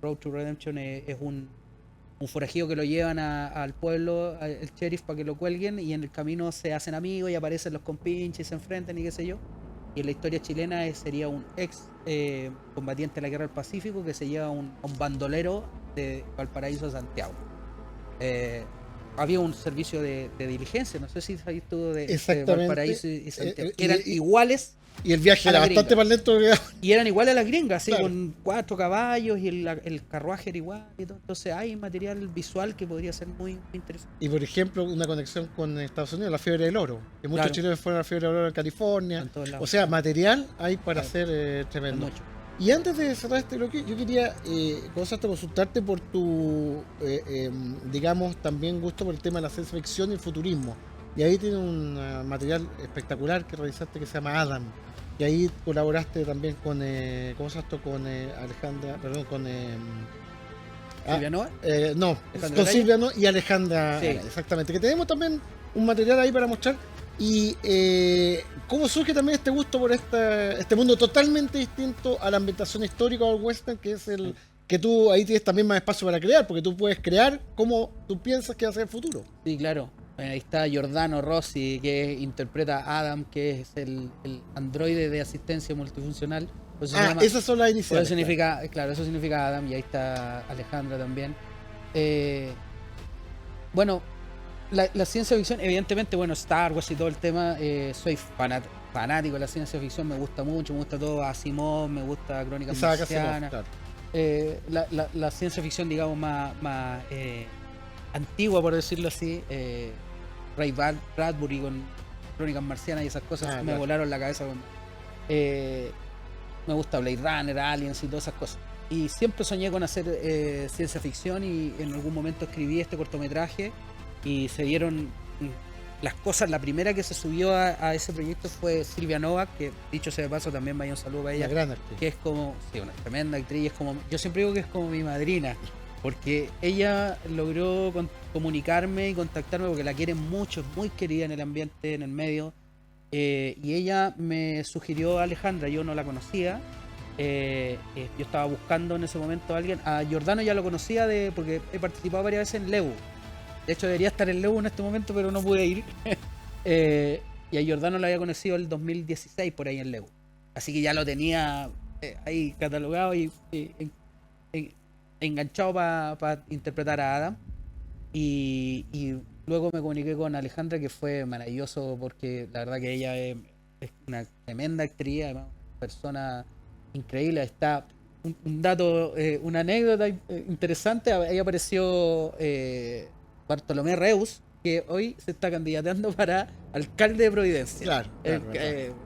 Road to Redemption es un forajido que lo llevan al pueblo, el sheriff, para que lo cuelguen, y en el camino se hacen amigos y aparecen los compinches y se enfrentan y qué sé yo. Y en la historia chilena sería un ex combatiente de la guerra del Pacífico que se lleva a un bandolero de Valparaíso a Santiago. Había un servicio de diligencia, no sé si sabes tú, de Exactamente. Valparaíso y Santiago, que y- eran y- iguales. Y el viaje A la era bastante gringa. más lento que. Y eran iguales a las gringas, así, Claro. con 4 caballos y el carruaje era igual y todo. Entonces hay material visual que podría ser muy interesante. Y por ejemplo, una conexión con Estados Unidos, la fiebre del oro. Que muchos Claro. chilenos fueron a la fiebre del oro en California. En todos lados. O sea, material hay para Claro. hacer Hay tremendo. mucho. Y antes de cerrar este bloque, yo quería consultarte por tu, digamos, también gusto por el tema de la ciencia ficción y el futurismo. Y ahí tiene un material espectacular que realizaste que se llama Adam. Y ahí colaboraste también con, ¿cómo se llama esto? Con Alejandra, perdón, con... ¿Silvia Nova? No, ¿Alejandra con Araya? Silvia no, y Alejandra Sí. Araya, exactamente. Que tenemos también un material ahí para mostrar. Y cómo surge también este gusto por este mundo totalmente distinto a la ambientación histórica o al western, que es el que tú ahí tienes también más espacio para crear, porque tú puedes crear como tú piensas que va a ser el futuro. Sí, claro. Ahí está Giordano Rossi, que interpreta a Adam, que es el androide de asistencia multifuncional. Por eso se llama- Esas son las por eso iniciales. significa, claro, eso significa Adam, y ahí está Alejandra también. Bueno, la ciencia ficción, evidentemente, bueno, Star Wars y todo el tema, soy fanático de la ciencia ficción, me gusta mucho, me gusta todo Asimov, me gusta Crónicas Isaac Asimov, Marcianas. claro. La ciencia ficción, digamos, más antigua, por decirlo así, Ray Bradbury con Crónicas Marcianas y esas cosas me Claro. volaron la cabeza. Me gusta Blade Runner, Aliens y todas esas cosas. Y siempre soñé con hacer ciencia ficción, y en algún momento escribí este cortometraje y se dieron las cosas. La primera que se subió a ese proyecto fue Silvia Nova, que dicho sea de paso también vaya un saludo para Una ella, gran actriz. que es como, sí, una tremenda actriz, es como, yo siempre digo que es como mi madrina, porque ella logró comunicarme y contactarme porque la quieren mucho, es muy querida en el ambiente, en el medio, y ella me sugirió a Alejandra, yo no la conocía, yo estaba buscando en ese momento a alguien, a Giordano ya lo conocía porque he participado varias veces en Lebu, de hecho debería estar en Lebu en este momento, pero no pude ir. Y a Giordano lo había conocido el 2016 por ahí en Lebu. Así que ya lo tenía ahí catalogado y enganchado para interpretar a Adam. Y luego me comuniqué con Alejandra, que fue maravilloso porque la verdad que ella es una tremenda actriz, además una persona increíble. Está un dato, una anécdota interesante. Ahí apareció Bartolomé Reus, que hoy se está candidateando para alcalde de Providencia. Claro,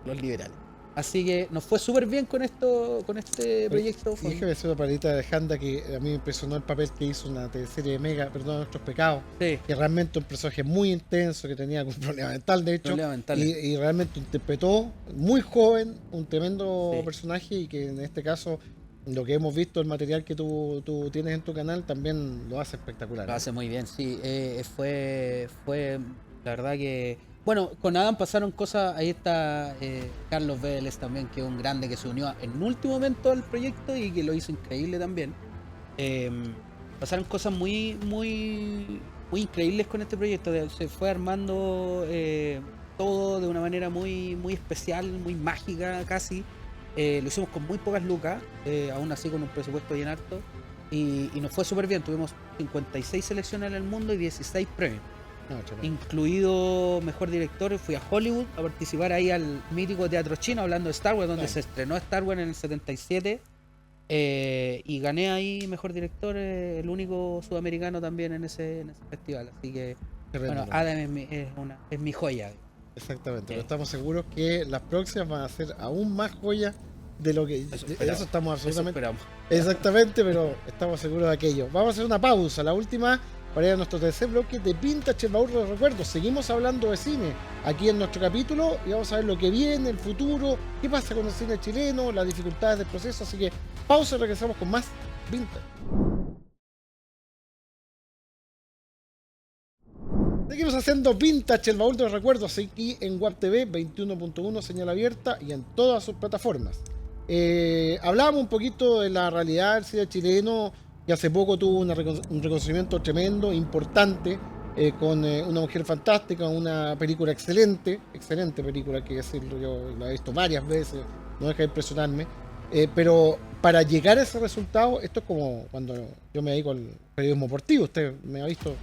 Los liberales. Así que nos fue súper bien con este proyecto. Y déjame decir una palita de Alejandra que a mí me impresionó el papel que hizo en la teleserie de Mega, Perdón Nuestros Pecados, Sí, que realmente un personaje muy intenso, que tenía algún problema mental, de hecho, problema mental. y realmente interpretó muy joven un tremendo Sí. personaje, y que en este caso, lo que hemos visto, el material que tú tienes en tu canal, también lo hace espectacular. Lo hace muy bien, sí. Fue la verdad que... Bueno, con Adam pasaron cosas, ahí está Carlos Vélez también, que es un grande que se unió en último momento al proyecto y que lo hizo increíble también. Pasaron cosas muy increíbles con este proyecto. Se fue armando todo de una manera muy especial, muy mágica casi. Lo hicimos con muy pocas lucas, aún así con un presupuesto bien alto. Y nos fue súper bien. Tuvimos 56 selecciones en el mundo y 16 premios. No, tremendo. Incluido mejor director. Fui a Hollywood a participar ahí al mítico teatro chino, hablando de Star Wars, donde Claro. se estrenó Star Wars en el 77. Y gané ahí mejor director, el único sudamericano también en ese festival. Así que, Tremendo. bueno, Adam es mi joya. Exactamente, Sí. pero estamos seguros que las próximas van a ser aún más joyas de lo que... Eso de esperamos. eso estamos Eso absolutamente... esperamos. Exactamente, pero estamos seguros de aquello. Vamos a hacer una pausa, la última, para ir a nuestro tercer bloque de Vintage, el baúl de los recuerdos. Seguimos hablando de cine aquí en nuestro capítulo y vamos a ver lo que viene, el futuro, qué pasa con el cine chileno, las dificultades del proceso. Así que pausa y regresamos con más Vintage. Seguimos haciendo Vintage, el baúl de los recuerdos, aquí en Web TV 21.1, señal abierta, y en todas sus plataformas. Hablábamos un poquito de la realidad del cine chileno, que hace poco tuvo un reconocimiento tremendo, importante, con Una mujer fantástica, una película excelente película, que decirlo, yo la he visto varias veces, no deja de impresionarme. Pero para llegar a ese resultado, esto es como cuando yo me dedico al periodismo deportivo, usted me ha visto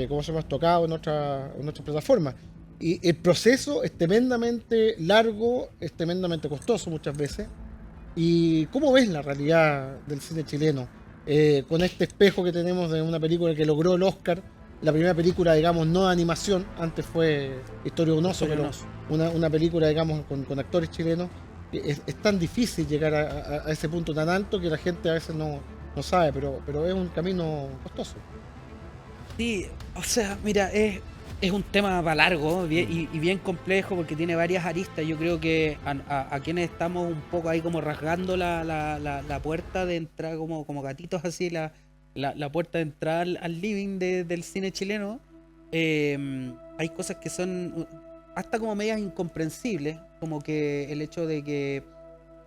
cómo se hemos tocado en otras plataformas. Y el proceso es tremendamente largo, es tremendamente costoso muchas veces. ¿Y cómo ves la realidad del cine chileno? Con este espejo que tenemos de una película que logró el Oscar, la primera película, digamos, no de animación, antes fue Historia de un oso, Historia de pero un oso. una película, digamos, con actores chilenos. es tan difícil llegar a ese punto tan alto que la gente a veces no sabe, pero es un camino costoso. Sí, o sea, mira, es un tema para largo y bien complejo porque tiene varias aristas. Yo creo que a quienes estamos un poco ahí como rasgando la puerta de entrada, como gatitos así, la puerta de entrada al living del cine chileno, hay cosas que son hasta como medias incomprensibles, como que el hecho de que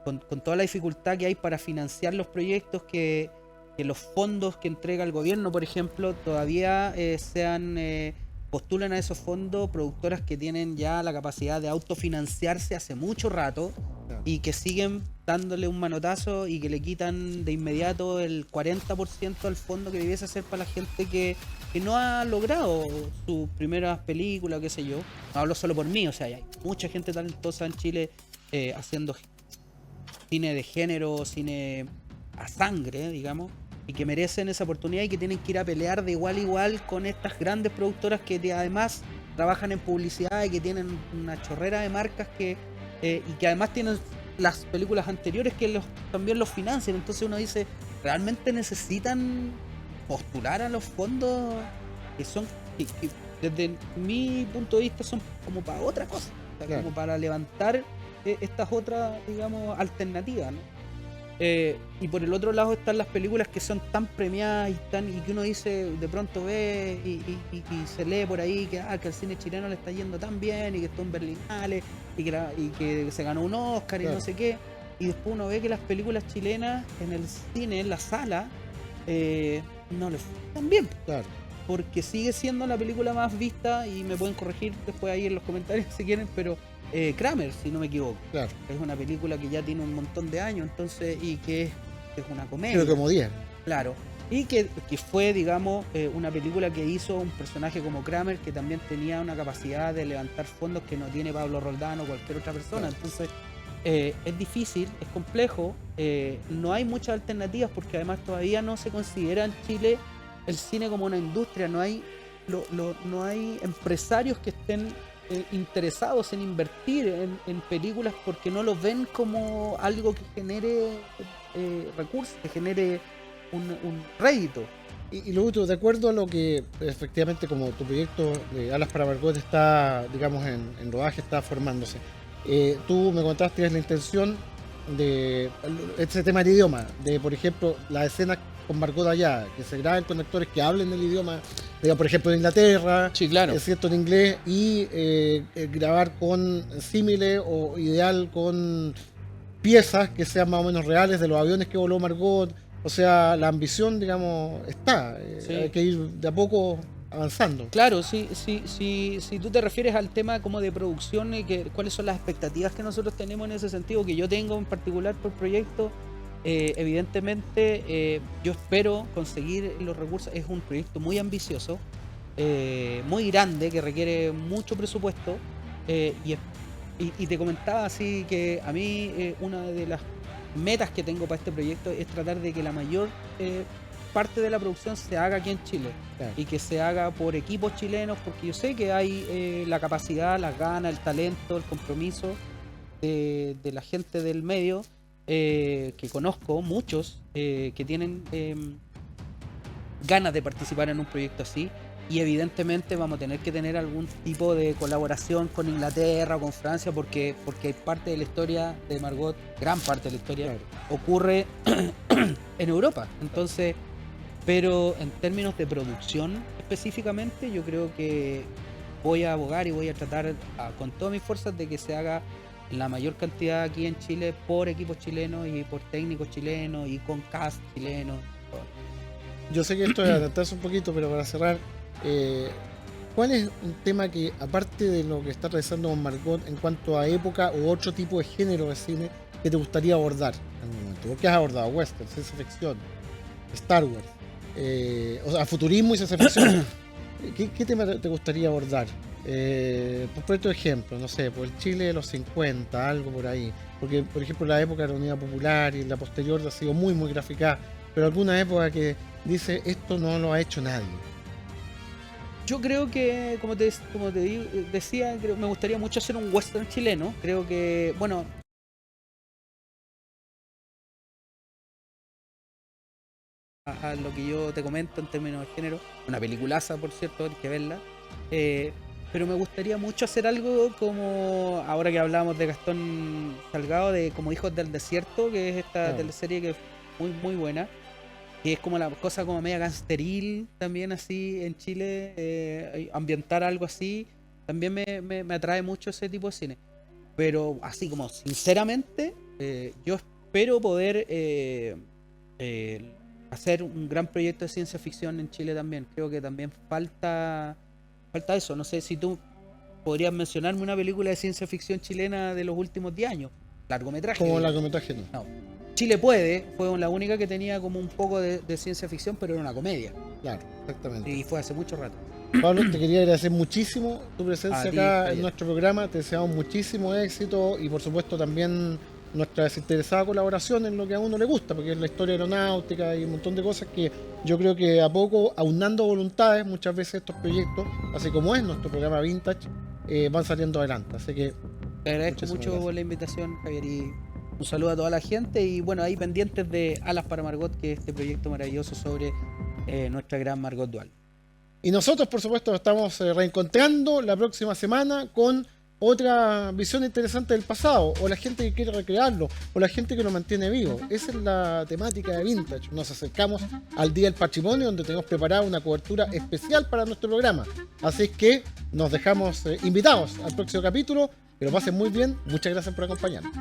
con toda la dificultad que hay para financiar los proyectos, que los fondos que entrega el gobierno, por ejemplo, todavía postulan a esos fondos productoras que tienen ya la capacidad de autofinanciarse hace mucho rato Claro. y que siguen dándole un manotazo y que le quitan de inmediato el 40% al fondo que debiese ser para la gente que no ha logrado sus primeras películas, qué sé yo. No hablo solo por mí, o sea, hay mucha gente talentosa en Chile haciendo cine de género, cine a sangre, digamos, y que merecen esa oportunidad y que tienen que ir a pelear de igual a igual con estas grandes productoras que además trabajan en publicidad y que tienen una chorrera de marcas y que además tienen las películas anteriores que también los financian. Entonces uno dice, ¿realmente necesitan postular a los fondos que son, que desde mi punto de vista son como para otra cosa? O sea, Claro. como para levantar estas otras, digamos, alternativas, ¿no? Y por el otro lado están las películas que son tan premiadas y que uno dice, de pronto ve y se lee por ahí que el cine chileno le está yendo tan bien y que está en Berlinale y que se ganó un Oscar y Claro. no sé qué. Y después uno ve que las películas chilenas en el cine, en la sala, no les fue tan bien. Claro. Porque sigue siendo la película más vista, y me pueden corregir después ahí en los comentarios si quieren, pero Kramer, si no me equivoco. Claro. Es una película que ya tiene un montón de años, entonces, y que es una comedia. Creo que como 10. Claro. Y que fue, digamos, una película que hizo un personaje como Kramer, que también tenía una capacidad de levantar fondos que no tiene Pablo Roldán o cualquier otra persona. Claro. Entonces, es difícil, es complejo, no hay muchas alternativas porque además todavía no se considera en Chile el cine como una industria, no hay empresarios que estén interesados en invertir en películas porque no lo ven como algo que genere recursos, que genere un rédito. Y luego, de acuerdo a lo que efectivamente como tu proyecto de Alas para Margot está, digamos, en rodaje, está formándose, tú me contaste que es la intención de ese tema del idioma, de por ejemplo las escenas con Margot allá, que se graben con actores que hablen el idioma, digamos, por ejemplo de Inglaterra, Sí, claro. es cierto, en inglés, y grabar con símile o ideal con piezas que sean más o menos reales de los aviones que voló Margot. O sea, la ambición, digamos, está. Sí. Hay que ir de a poco avanzando. Claro, si tú te refieres al tema como de producción y cuáles son las expectativas que nosotros tenemos en ese sentido, que yo tengo en particular por proyecto, evidentemente yo espero conseguir los recursos. Es un proyecto muy ambicioso, muy grande, que requiere mucho presupuesto, y te comentaba así que a mí una de las metas que tengo para este proyecto es tratar de que la mayor parte de la producción se haga aquí en Chile. Claro. Y que se haga por equipos chilenos, porque yo sé que hay la capacidad, las ganas, el talento, el compromiso de la gente del medio, que conozco muchos que tienen ganas de participar en un proyecto así. Y evidentemente vamos a tener que tener algún tipo de colaboración con Inglaterra o con Francia, porque hay parte de la historia de Margot, gran parte de la historia, Claro. ocurre en Europa. Entonces, pero en términos de producción específicamente, yo creo que voy a abogar y voy a tratar con todas mis fuerzas de que se haga la mayor cantidad aquí en Chile por equipos chilenos y por técnicos chilenos y con cast chileno. Yo sé que esto es adelantarse un poquito, pero para cerrar, ¿cuál es un tema que, aparte de lo que está realizando con Margot en cuanto a época u otro tipo de género de cine, que te gustaría abordar en el momento? ¿Qué has abordado? Western, ciencia ficción, Star Wars, o sea, futurismo y ciencia ficción. ¿Qué tema te gustaría abordar? Por ponerte ejemplo, no sé, por el Chile de los 50, algo por ahí. Porque, por ejemplo, la época de la Unidad Popular y la posterior ha sido muy, muy gráfica. Pero alguna época que dice, esto no lo ha hecho nadie. Yo creo que, como te decía, me gustaría mucho hacer un western chileno. Creo que, bueno, a lo que yo te comento en términos de género. Una peliculaza, por cierto, hay que verla. Pero me gustaría mucho hacer algo como, ahora que hablábamos de Gastón Salgado, de como Hijos del Desierto, que es esta teleserie que es muy, muy buena. Que es como la cosa como media gangsteril también así en Chile. Ambientar algo así. También me atrae mucho ese tipo de cine. Pero así como sinceramente, yo espero poder hacer un gran proyecto de ciencia ficción en Chile también. Creo que también falta eso. No sé si tú podrías mencionarme una película de ciencia ficción chilena de los últimos 10 años. Largometraje. Como largometraje, no. Chile Puede fue la única que tenía como un poco de ciencia ficción, pero era una comedia. Claro, exactamente. Y fue hace mucho rato. Pablo, te quería agradecer muchísimo tu presencia A ti, acá Javier. en nuestro programa. Te deseamos muchísimo éxito y por supuesto también nuestra desinteresada colaboración en lo que a uno le gusta, porque es la historia aeronáutica y un montón de cosas que yo creo que a poco, aunando voluntades, muchas veces estos proyectos, así como es nuestro programa Vintage, van saliendo adelante. Así que te agradezco muchísimas mucho gracias. por la invitación, Javier, y un saludo a toda la gente. Y bueno, ahí pendientes de Alas para Margot, que es este proyecto maravilloso sobre nuestra gran Margot Dual. Y nosotros, por supuesto, nos estamos reencontrando la próxima semana con otra visión interesante del pasado, o la gente que quiere recrearlo, o la gente que lo mantiene vivo. Esa es la temática de Vintage. Nos acercamos al Día del Patrimonio, donde tenemos preparada una cobertura especial para nuestro programa. Así que nos dejamos invitados al próximo capítulo. Que lo pasen muy bien. Muchas gracias por acompañarnos.